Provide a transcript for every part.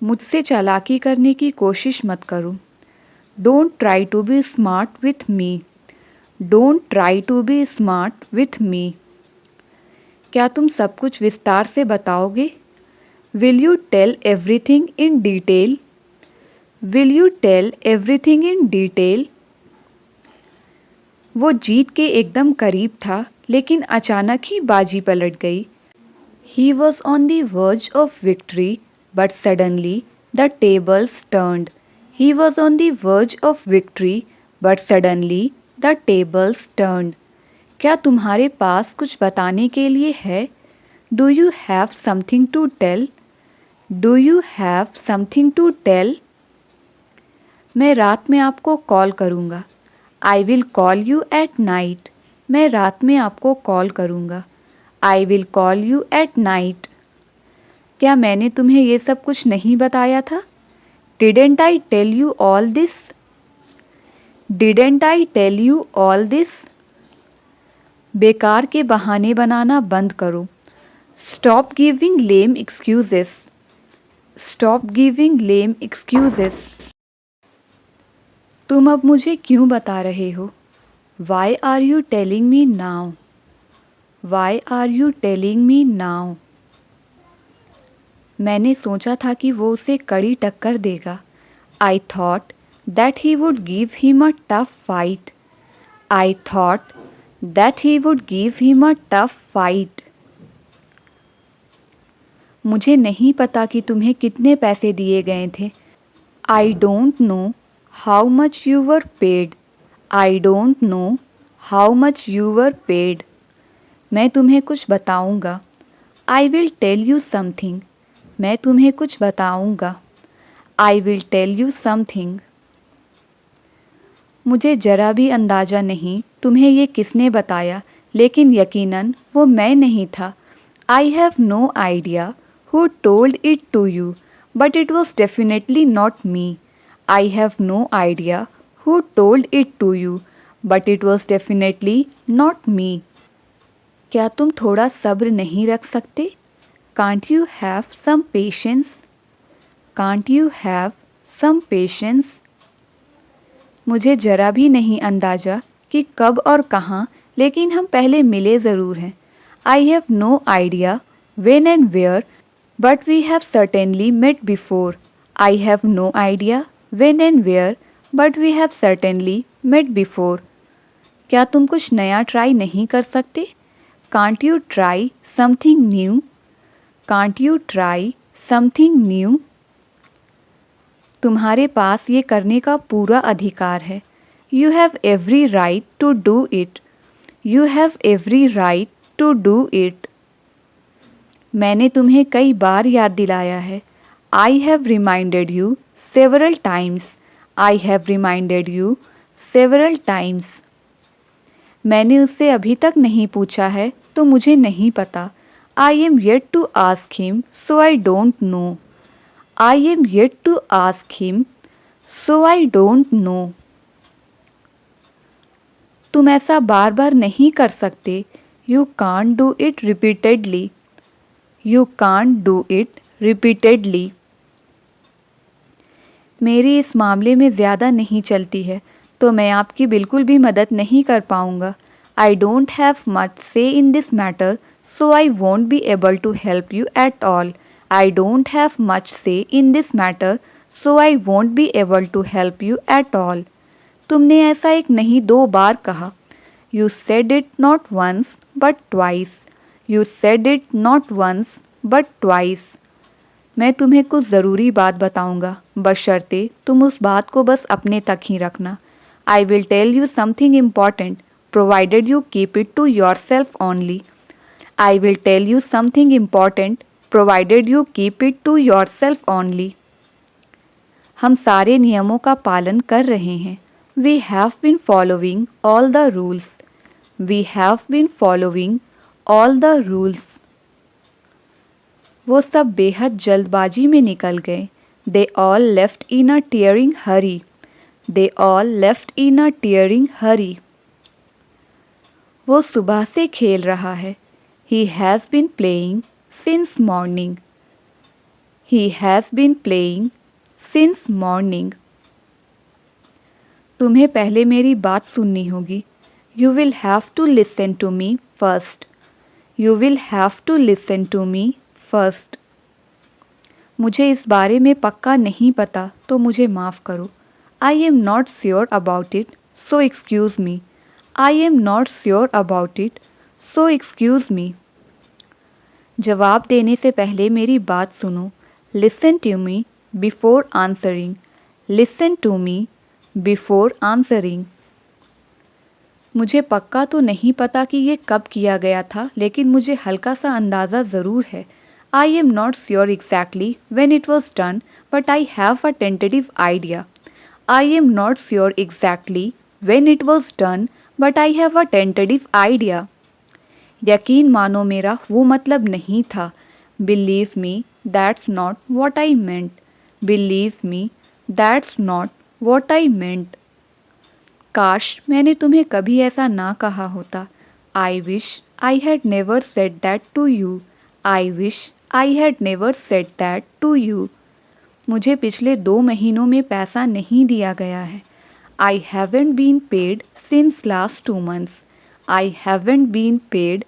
मुझसे चालाकी करने की कोशिश मत करो। Don't try to be smart with me. Don't try to be smart with me. क्या तुम सब कुछ विस्तार से बताओगे? Will you tell everything in detail? Will you tell everything in detail? वो जीत के एकदम करीब था, लेकिन अचानक ही बाजी पलट गई। He was on the verge of victory, but suddenly the tables turned. He was on the verge of victory, but suddenly the tables turned. क्या तुम्हारे पास कुछ बताने के लिए है? Do you have something to tell? Do you have something to tell? मैं रात में आपको कॉल करूँगा। I will call you at night. मैं रात में आपको कॉल करूँगा। I will call you at night. क्या मैंने तुम्हें ये सब कुछ नहीं बताया था? Didn't I tell you all this? Didn't I tell you all this? बेकार के बहाने बनाना बंद करो। Stop giving lame excuses. Stop giving lame excuses. तुम अब मुझे क्यों बता रहे हो? Why are you telling me now? Why are you telling me now? मैंने सोचा था कि वो उसे कड़ी टक्कर देगा। I thought that he would give him a tough fight. I thought that he would give him a tough fight. मुझे नहीं पता कि तुम्हें कितने पैसे दिए गए थे। I don't know how much you were paid. I don't know how much you were paid. मैं तुम्हें कुछ बताऊंगा। I will tell you something. मैं तुम्हें कुछ बताऊंगा। I will tell you something. मुझे जरा भी अंदाज़ा नहीं तुम्हें ये किसने बताया, लेकिन यकीनन वो मैं नहीं था। I have no idea who told it to you, but it was definitely not me. I have no idea who told it to you, but it was definitely not me. क्या तुम थोड़ा सब्र नहीं रख सकते? Can't you have some patience? Can't you have some patience? मुझे जरा भी नहीं अंदाज़ा कि कब और कहाँ, लेकिन हम पहले मिले ज़रूर हैं। I have no idea when and where, but we have certainly met before. I have no idea when and where, but we have certainly met before. क्या तुम कुछ नया ट्राई नहीं कर सकते? Can't you try something new? Can't you try something new? तुम्हारे पास ये करने का पूरा अधिकार है। You have every right to do it. You have every right to do it. मैंने तुम्हें कई बार याद दिलाया है। I have reminded you several times. I have reminded you several times. मैंने उससे अभी तक नहीं पूछा है, तो मुझे नहीं पता। I am yet to ask him, so I don't know. I am yet to ask him, so I don't know. तुम ऐसा बार बार नहीं कर सकते। You can't do it repeatedly. You can't do it repeatedly. मेरी इस मामले में ज़्यादा नहीं चलती है, तो मैं आपकी बिल्कुल भी मदद नहीं कर पाऊँगा। I don't have much say in this matter, so I won't be able to help you at all. I don't have much say in this matter, so I won't be able to help you at all. तुमने ऐसा एक नहीं 2 बार कहा। You said it not once but twice. You said it not once but twice. मैं तुम्हें कुछ ज़रूरी बात बताऊंगा, बशर्ते तुम उस बात को बस अपने तक ही रखना। I will tell you something important, provided you keep it to yourself only. I will tell you something important, provided you keep it to yourself only. हम सारे नियमों का पालन कर रहे हैं। We have been following all the rules. We have been following all the rules. वो सब बेहद जल्दबाजी में निकल गए। They all left in a tearing hurry. They all left in a tearing hurry. वो सुबह से खेल रहा है। He has been playing since morning. He has been playing since morning. तुम्हें पहले मेरी बात सुननी होगी. You will have to listen to me first. You will have to listen to me first. मुझे इस बारे में पक्का नहीं पता तो मुझे माफ़ करो. I am not sure about it, so excuse me. I am not sure about it, so excuse me. जवाब देने से पहले मेरी बात सुनो. Listen to me before answering. Listen to me before answering. मुझे पक्का तो नहीं पता कि ये कब किया गया था, लेकिन मुझे हल्का सा अंदाज़ा ज़रूर है. I am not sure exactly when it was done, but I have a tentative idea. I am not sure exactly when it was done, but I have a tentative idea. यकीन मानो मेरा वो मतलब नहीं था. Believe me, that's not what I meant. Believe me, that's not what I meant. काश मैंने तुम्हें कभी ऐसा ना कहा होता. I wish I had never said that to you. I wish I had never said that to you. मुझे पिछले 2 महीनों में पैसा नहीं दिया गया है. I haven't been paid since last 2 months. I haven't been paid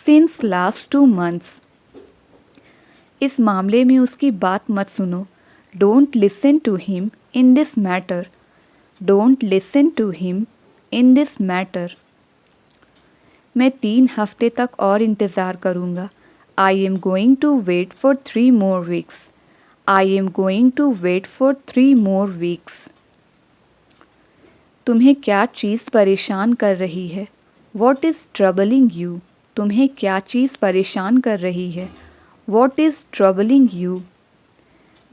since last 2 months. इस मामले में उसकी बात मत सुनो. Don't listen to him in this matter. Don't listen to him in this matter. मैं 3 हफ्ते तक और इंतज़ार करूँगा. I am going to wait for 3 more weeks. I am going to wait for 3 more weeks. तुम्हें क्या चीज़ परेशान कर रही है? What is troubling you? तुम्हें क्या चीज़ परेशान कर रही है? What is troubling you?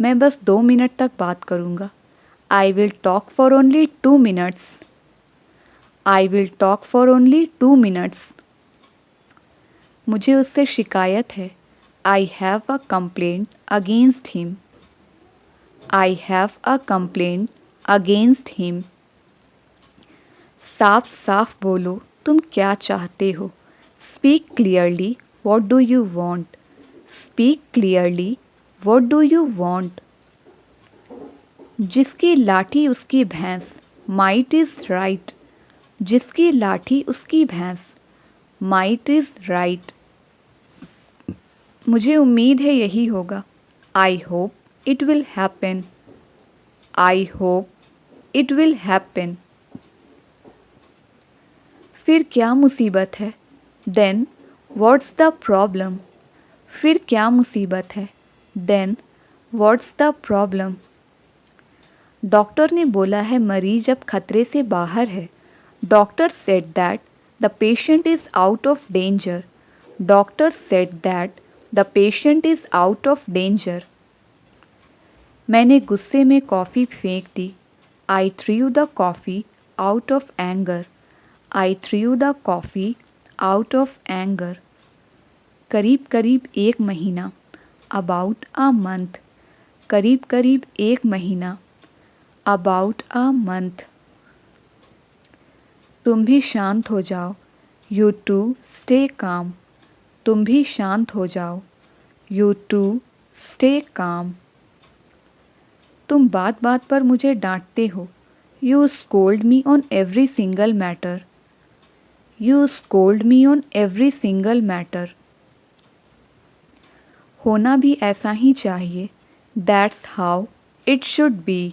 मैं बस 2 मिनट तक बात करूँगा. I will talk for only 2 minutes. I will talk for only 2 minutes. मुझे उससे शिकायत है. I have a complaint against him. I have a complaint against him. साफ साफ बोलो, तुम क्या चाहते हो? Speak clearly, what do you want? Speak clearly, what do you want? जिसकी लाठी उसकी भैंस. Might is right. जिसकी लाठी उसकी भैंस. Might is right. मुझे उम्मीद है यही होगा. I hope it will happen. I hope it will happen. फिर क्या मुसीबत है? Then what's the problem? फिर क्या मुसीबत है? Then what's the problem? Doctor ने बोला है मरीज अब खतरे से बाहर है. Doctor said that the patient is out of danger. Doctor said that the patient is out of danger. मैंने गुस्से में कॉफ़ी फेंक दी. I threw the coffee out of anger. I threw the coffee out of anger. करीब करीब 1 महीना. About a month. करीब करीब 1 महीना. About a month. तुम भी शांत हो जाओ. You too stay calm. तुम भी शांत हो जाओ. You too stay calm. तुम बात बात पर मुझे डांटते हो. You scold me on every single matter. You scold me on every single matter. होना भी ऐसा ही चाहिए. That's how it should be.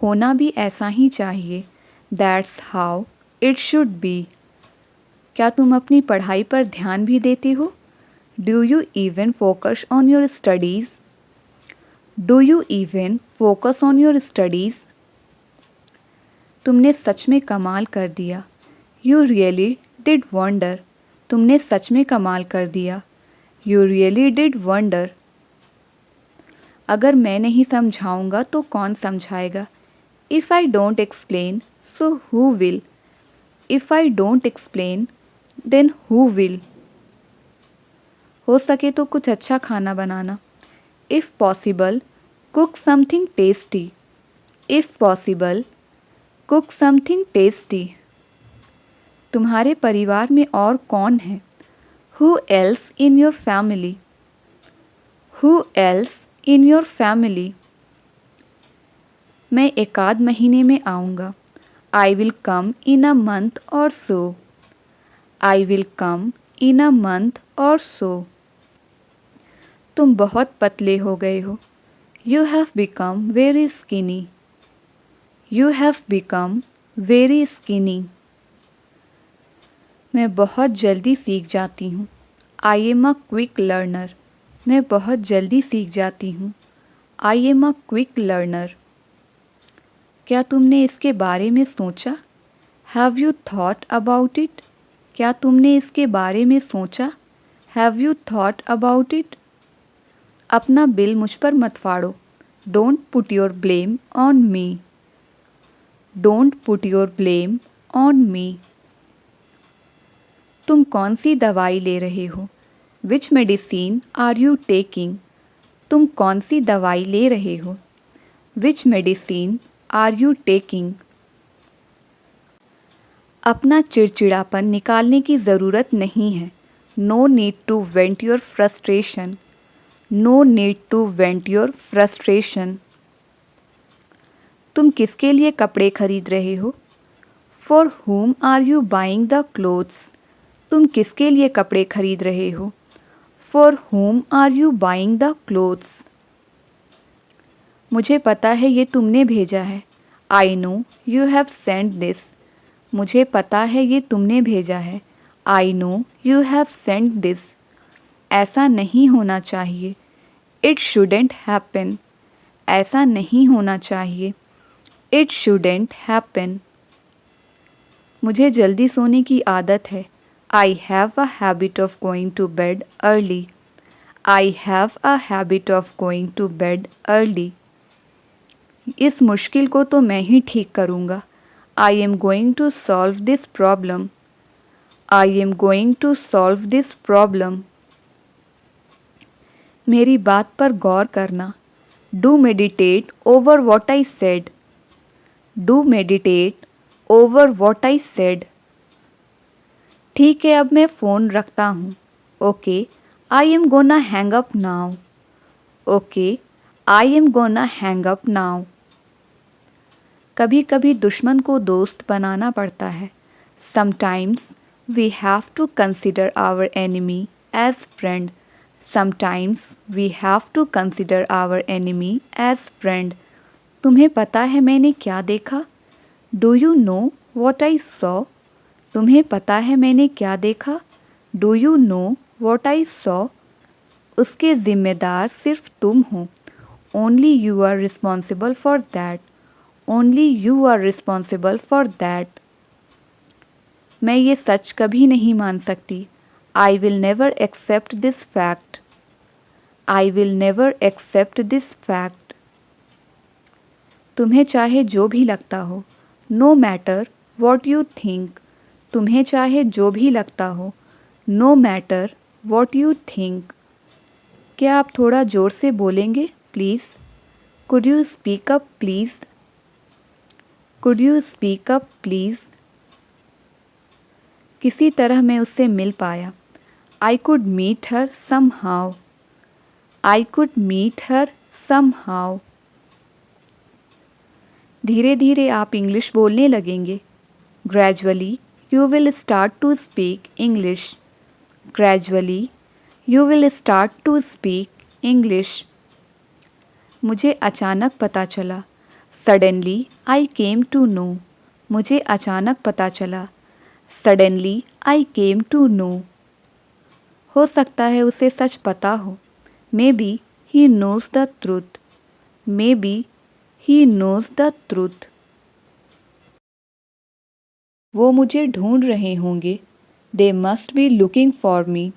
होना भी ऐसा ही चाहिए. That's how it should be. क्या तुम अपनी पढ़ाई पर ध्यान भी देते हो? Do you even focus on your studies? Do you even focus on your studies? तुमने सच में कमाल कर दिया. You really did wonder. तुमने सच में कमाल कर दिया. You really did wonder. अगर मैं नहीं समझाऊंगा तो कौन समझाएगा? If I don't explain, so who will? If I don't explain, then who will? हो सके तो कुछ अच्छा खाना बनाना. If possible, cook something tasty. If possible, cook something tasty. तुम्हारे परिवार में और कौन है? Who else in your family? Who else in your family. मैं एक आध महीने में आऊँगा. I will come in a month or so. I will come in a month or so. तुम बहुत पतले हो गए हो. You have become very skinny. You have become very skinny. मैं बहुत जल्दी सीख जाती हूँ. I am a quick learner. मैं बहुत जल्दी सीख जाती हूँ. I am a quick learner. क्या तुमने इसके बारे में सोचा? Have you thought about it? क्या तुमने इसके बारे में सोचा? Have you thought about it? अपना बिल मुझ पर मत फाड़ो. Don't put your blame on me. Don't put your blame on me. तुम कौन सी दवाई ले रहे हो? Which medicine are you taking? तुम कौन सी दवाई ले रहे हो? Which medicine are you taking? अपना चिड़चिड़ापन निकालने की ज़रूरत नहीं है. No need to vent your frustration. No need to vent your frustration. तुम किसके लिए कपड़े खरीद रहे हो? For whom are you buying the clothes? तुम किसके लिए कपड़े खरीद रहे हो? For whom are you buying the clothes? मुझे पता है ये तुमने भेजा है. I know you have sent this. मुझे पता है ये तुमने भेजा है. I know you have sent this. ऐसा नहीं होना चाहिए. It shouldn't happen. ऐसा नहीं होना चाहिए. It shouldn't happen. मुझे जल्दी सोने की आदत है. I have a habit of going to bed early. I have a habit of going to bed early. इस मुश्किल को तो मैं ही ठीक करूँगा. I am going to solve this problem. I am going to solve this problem. मेरी बात पर गौर करना. Do meditate over what I said. Do meditate over what I said. ठीक है, अब मैं फ़ोन रखता हूँ. Okay, I am gonna hang up now. Okay, I am gonna hang up now. कभी कभी दुश्मन को दोस्त बनाना पड़ता है. Sometimes we have to consider our enemy as friend. Sometimes we have to consider our enemy as friend. तुम्हें पता है मैंने क्या देखा? Do you know what I saw? तुम्हें पता है मैंने क्या देखा? Do you know what I saw? उसके ज़िम्मेदार सिर्फ तुम हो. Only you are responsible for that. Only you are responsible for that. मैं ये सच कभी नहीं मान सकती. I will never accept this fact. I will never accept this fact. तुम्हें चाहे जो भी लगता हो. No matter what you think. तुम्हें चाहे जो भी लगता हो. No matter what you think. क्या आप थोड़ा ज़ोर से बोलेंगे please? Could you speak up please? Could you speak up please? किसी तरह मैं उससे मिल पाया. I could meet her somehow. I could meet her somehow. धीरे धीरे आप इंग्लिश बोलने लगेंगे. Gradually you will start to speak English. Gradually you will start to speak English. मुझे अचानक पता चला. Suddenly I came to know. मुझे अचानक पता चला. Suddenly I came to know. हो सकता है उसे सच पता हो. Maybe he knows the truth. Maybe he knows the truth. वो मुझे ढूंढ रहे होंगे. They must be looking for me.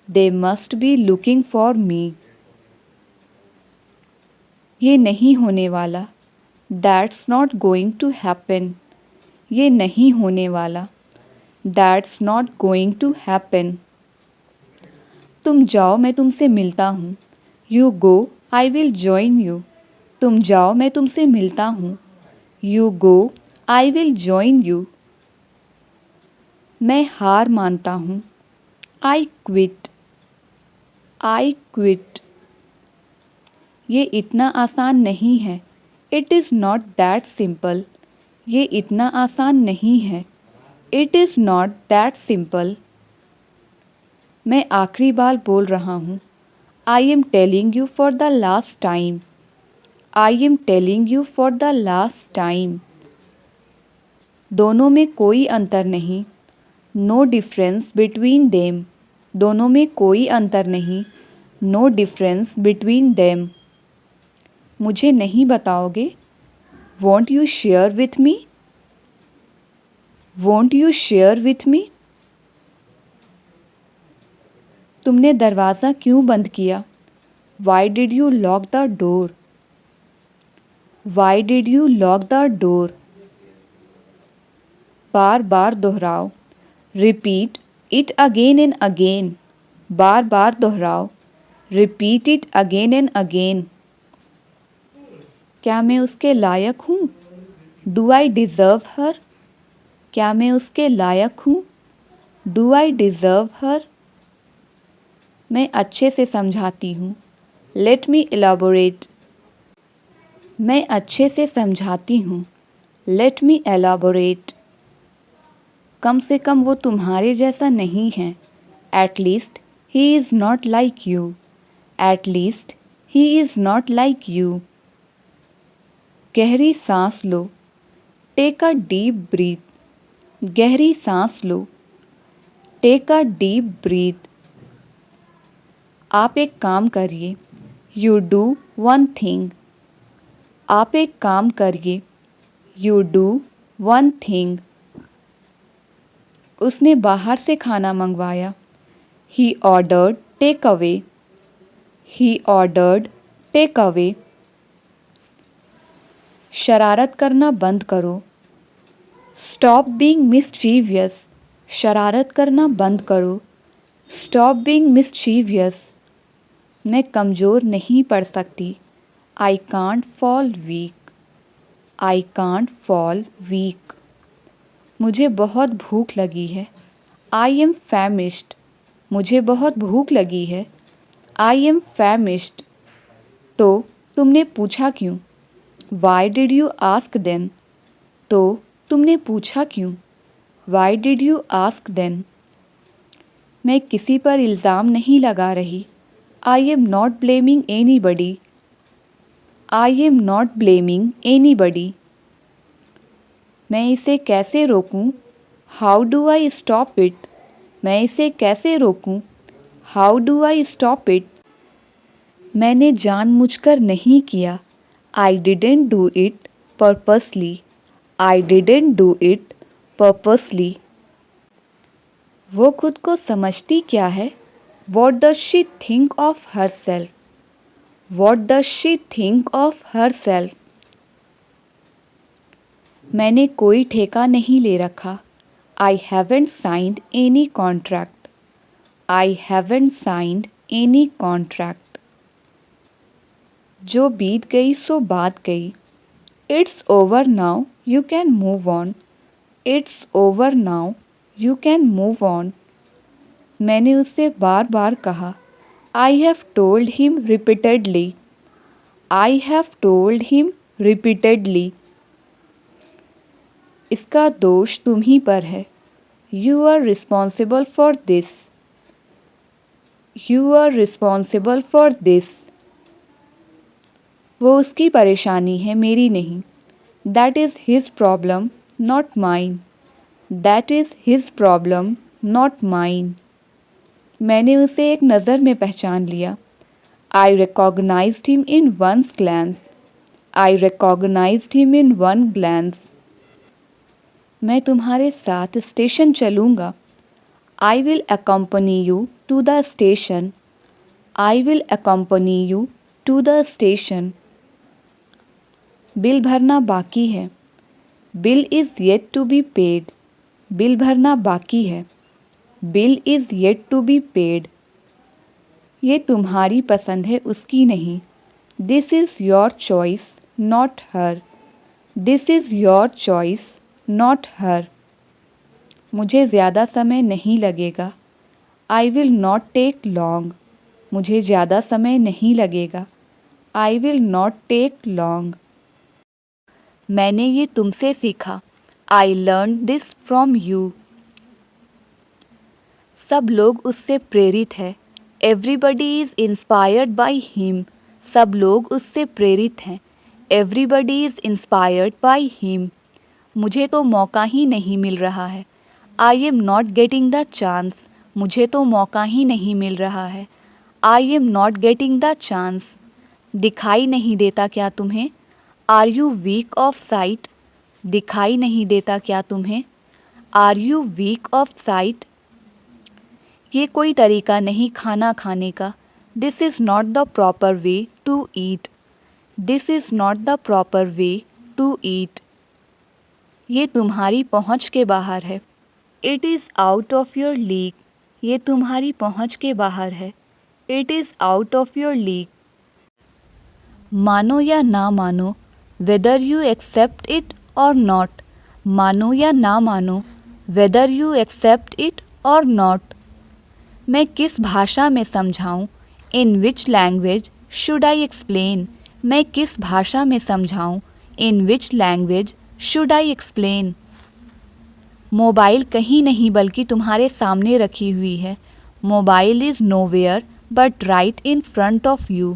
They must be looking for me. ये नहीं होने वाला. That's not going to happen. ये नहीं होने वाला. That's not going to happen. तुम जाओ मैं तुमसे मिलता हूँ. You go, I will join you. तुम जाओ मैं तुमसे मिलता हूँ. You go, I will join you. मैं हार मानता हूँ. I quit. I quit. ये इतना आसान नहीं है। It is not that simple. ये इतना आसान नहीं है। It is not that simple. मैं आखिरी बार बोल रहा हूँ। I am telling you for the last time. I am telling you for the last time. दोनों में कोई अंतर नहीं। No difference between them. दोनों में कोई अंतर नहीं। No difference between them. मुझे नहीं बताओगे? Won't you share with me? Won't you share with me? तुमने दरवाज़ा क्यों बंद किया? Why did you lock the door? Why did you lock the door? बार बार दोहराओ। Repeat it again and again. बार बार दोहराओ। Repeat it again and again. क्या मैं उसके लायक हूँ? Do I deserve her? क्या मैं उसके लायक हूँ? Do I deserve her? मैं अच्छे से समझाती हूँ। Let me elaborate. मैं अच्छे से समझाती हूँ। Let me elaborate. कम से कम वो तुम्हारे जैसा नहीं है। At least he is not like you. At least he is not like you. गहरी सांस लो। Take a deep breath. गहरी सांस लो। Take a deep breath. आप एक काम करिए। You do one thing. आप एक काम करिए। You do one thing. उसने बाहर से खाना मंगवाया। He ordered takeaway. He ordered takeaway. शरारत करना बंद करो। Stop being mischievous. शरारत करना बंद करो। Stop being mischievous. मैं कमज़ोर नहीं पड़ सकती। I can't fall weak. I can't fall weak. मुझे बहुत भूख लगी है। I am famished. मुझे बहुत भूख लगी है। I am famished. तो तुमने पूछा क्यों? Why did you ask then? तो तुमने पूछा क्यों? Why did you ask then? मैं किसी पर इल्ज़ाम नहीं लगा रही। I am not blaming anybody. I am not blaming any बडी। मैं इसे कैसे रोकूं? How do I stop it? मैं इसे कैसे रोकूं? How do I stop it? मैंने जानबूझकर नहीं किया। I didn't do it purposely. I didn't do it purposely. वो खुद को समझती क्या है? What does she think of her self? What does she think of her self? मैंने कोई ठेका नहीं ले रखा। I haven't signed any contract. I haven't signed any contract. जो बीत गई सो बात गई। It's over now you can move on. It's over now you can move on. मैंने उससे बार बार कहा। I have told him repeatedly. I have told him repeatedly. इसका दोष तुम ही पर है। You are responsible for this. You are responsible for this. वो उसकी परेशानी है, मेरी नहीं। That is his problem not mine. That is his problem not mine. मैंने उसे एक नज़र में पहचान लिया। I recognised him in once glance. I recognised him in one glance. मैं तुम्हारे साथ स्टेशन चलूँगा। I will accompany you to the station. I will accompany you to the station. Bill भरना बाकी है। Bill is yet to be paid. Bill भरना बाकी है। Bill is yet to be paid. ये तुम्हारी पसंद है, उसकी नहीं। This is your choice not her. This is your choice not her. मुझे ज़्यादा समय नहीं लगेगा। I will not take long. मुझे ज़्यादा समय नहीं लगेगा। I will not take long. मैंने ये तुमसे सीखा. I learned this from you. सब लोग उससे प्रेरित है. Everybody is inspired by him. सब लोग उससे प्रेरित हैं. Everybody is inspired by him. मुझे तो मौका ही नहीं मिल रहा है. I am not getting the chance. मुझे तो मौका ही नहीं मिल रहा है. I am not getting the chance. दिखाई नहीं देता क्या तुम्हें? Are you weak of sight? दिखाई नहीं देता क्या तुम्हें? Are you weak of sight? ये कोई तरीका नहीं खाना खाने का. This is not the proper way to eat. This is not the proper way to eat. ये तुम्हारी पहुँच के बाहर है. It is out of your league. ये तुम्हारी पहुँच के बाहर है. It is out of your league. मानो या ना मानो, whether you accept it or not. मानो या ना मानो, whether you accept it or not. मैं किस भाषा में समझाऊं? In which language should I explain? मैं किस भाषा में समझाऊं? In which language should I explain? Mobile कहीं नहीं बल्कि तुम्हारे सामने रखी हुई है. Mobile is nowhere but right in front of you.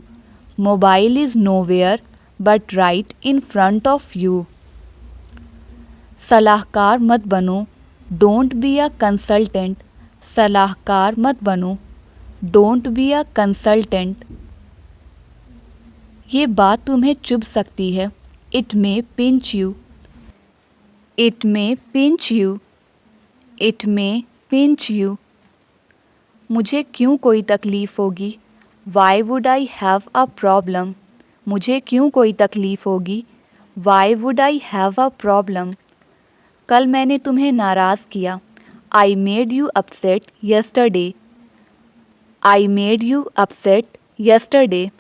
Mobile is nowhere but right in front of you. सलाहकार मत बनो. Don't be a consultant. सलाहकार मत बनो. Don't be a consultant. ये बात तुम्हें चुभ सकती है. It may pinch you. It may pinch you. It may pinch you. मुझे क्यों कोई तकलीफ़ होगी? Why would I have a problem? मुझे क्यों कोई तकलीफ़ होगी? Why would I have a problem? कल मैंने तुम्हें नाराज़ किया. I made you upset yesterday. I made you upset yesterday.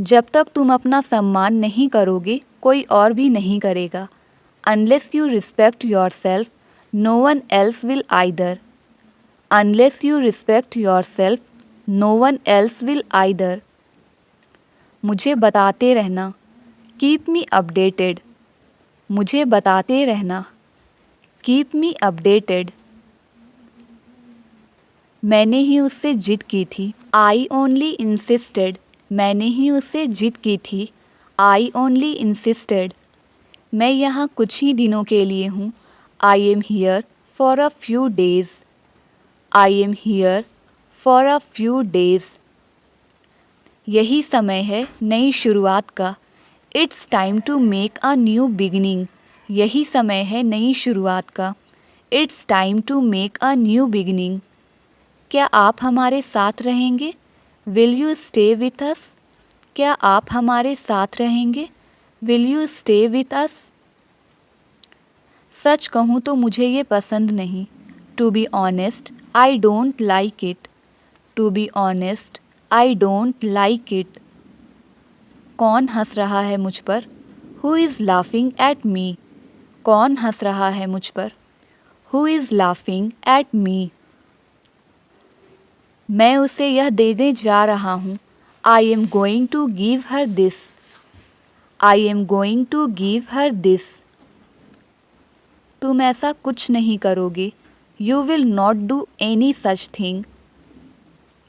जब तक तुम अपना सम्मान नहीं करोगे, कोई और भी नहीं करेगा. Unless you respect yourself, no one else will either. Unless you respect yourself, no one else will either. मुझे बताते रहना. Keep me updated. मुझे बताते रहना. Keep me updated. मैंने ही उससे जिद की थी. I only insisted. मैंने ही उससे जिद की थी. I only insisted. मैं यहाँ कुछ ही दिनों के लिए हूँ. I am here for a few days. I am here for a few days. यही समय है नई शुरुआत का. It's time to make a new beginning. यही समय है नई शुरुआत का. It's time to make a new beginning. क्या आप हमारे साथ रहेंगे? Will you stay with us? क्या आप हमारे साथ रहेंगे? Will you stay with us? सच कहूँ तो मुझे ये पसंद नहीं. To be honest, I don't like it. To be honest, I don't like it. कौन हंस रहा है मुझ पर? Who is laughing at me? कौन हंस रहा है मुझ पर? Who is laughing at me? मैं उसे यह देने जा रहा हूँ. I am going to give her this. I am going to give her this. तुम ऐसा कुछ नहीं करोगे. You will not do any such thing.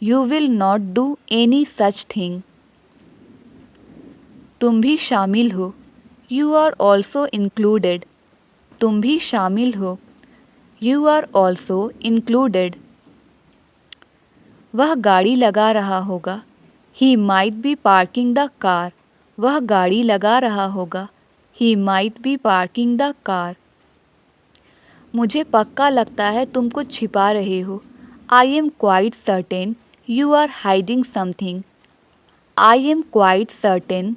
You will not do any such thing. तुम भी शामिल हो. You are also included. तुम भी शामिल हो. You are also included. वह गाड़ी लगा रहा होगा. He might be parking the car. वह गाड़ी लगा रहा होगा. He might be parking the car. मुझे पक्का लगता है तुम कुछ छिपा रहे हो. I am quite certain you are hiding something. I am quite certain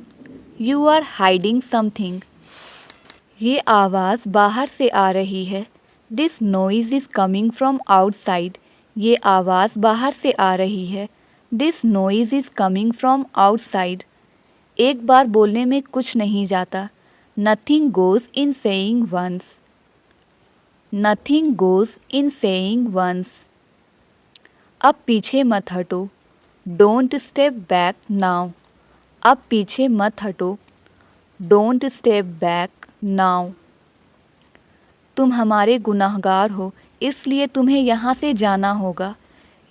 you are hiding something. ये आवाज़ बाहर से आ रही है. This noise is coming from outside. ये आवाज़ बाहर से आ रही है. This noise is coming from outside. एक बार बोलने में कुछ नहीं जाता. Nothing goes in saying once. Nothing goes in saying once. अब पीछे मत हटो. डोंट स्टेप बैक नाउ, अब पीछे मत हटो। Don't step back now. तुम हमारे गुनाहगार हो, इसलिए तुम्हें यहाँ से जाना होगा।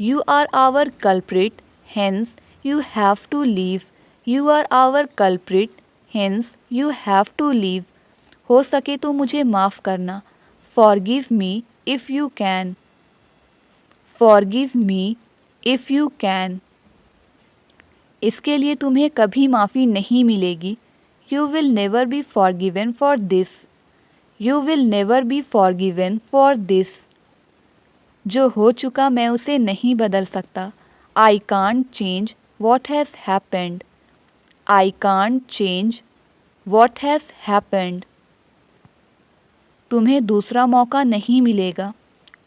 You are our culprit, hence you have to leave. You are our culprit, hence you have to leave. हो सके तो मुझे माफ़ करना। Forgive me if you can. Forgive me if you can. इसके लिए तुम्हें कभी माफ़ी नहीं मिलेगी। You will never be forgiven for this. You will never be forgiven for this. जो हो चुका मैं उसे नहीं बदल सकता। I can't change what has happened. I can't change what has happened. तुम्हें दूसरा मौका नहीं मिलेगा।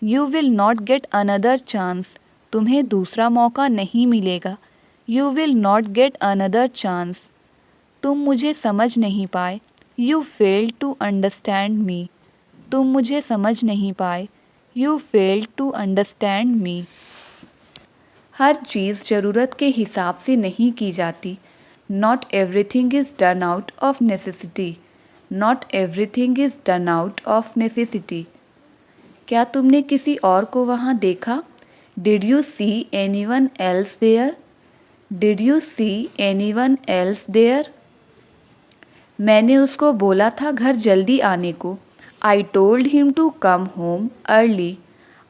You will not get another chance. तुम्हें दूसरा मौका नहीं मिलेगा। You will not get another chance. तुम मुझे समझ नहीं पाए। You failed to understand me. तुम मुझे समझ नहीं पाए। You failed to understand me. हर चीज़ ज़रूरत के हिसाब से नहीं की जाती। Not everything is done out of necessity. Not everything is done out of necessity. क्या तुमने किसी और को वहाँ देखा? Did you see anyone else there? Did you see anyone else there? मैंने उसको बोला था घर जल्दी आने को। I told him to come home early.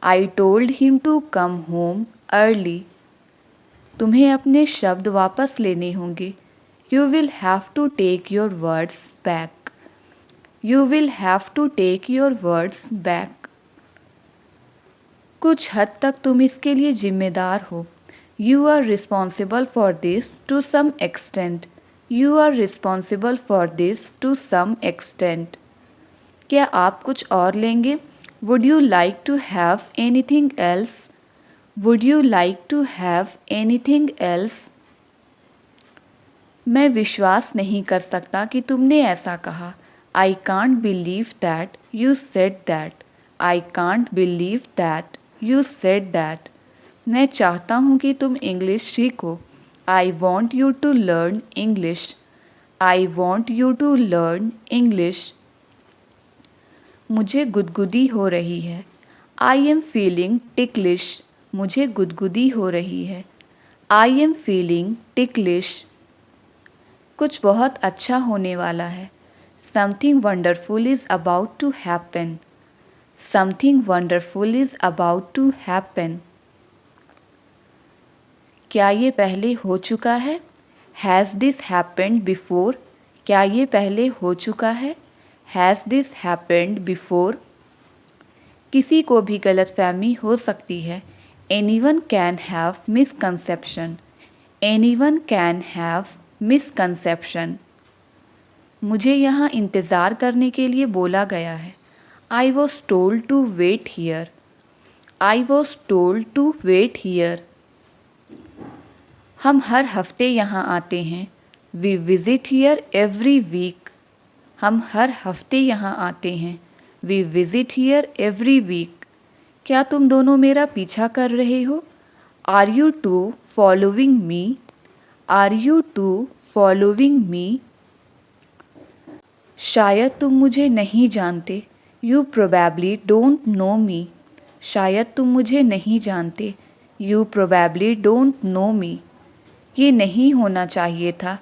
I told him to come home early. तुम्हें अपने शब्द वापस लेने होंगे। You will have to take your words back. You will have to take your words back. कुछ हद तक तुम इसके लिए जिम्मेदार हो। You are responsible for this to some extent. You are responsible for this to some extent. क्या आप कुछ और लेंगे? Would you like to have anything else? Would you like to have anything else? मैं विश्वास नहीं कर सकता कि तुमने ऐसा कहा। I can't believe that you said that. I can't believe that you said that. मैं चाहता हूँ कि तुम इंग्लिश सीखो। आई want you to learn English. I want you to learn English. मुझे गुदगुदी हो रही है। I am feeling ticklish. मुझे गुदगुदी हो रही है। I am feeling ticklish. कुछ बहुत अच्छा होने वाला है। Something wonderful is about to happen. Something wonderful is about to happen. क्या ये पहले हो चुका है? Has this happened before? क्या ये पहले हो चुका है? Has this happened before? किसी को भी गलतफहमी हो सकती है। Anyone can have misconception. Anyone can have misconception. मुझे यहाँ इंतज़ार करने के लिए बोला गया है। I was told to wait here. I was told to wait here. हम हर हफ्ते यहाँ आते हैं। We visit here every week. हम हर हफ्ते यहाँ आते हैं। We visit here every week. क्या तुम दोनों मेरा पीछा कर रहे हो? Are you two following me? Are you two following me? शायद तुम मुझे नहीं जानते। You probably don't know me. शायद तुम मुझे नहीं जानते। You probably don't know me. ये नहीं होना चाहिए था।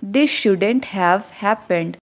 This shouldn't have happened.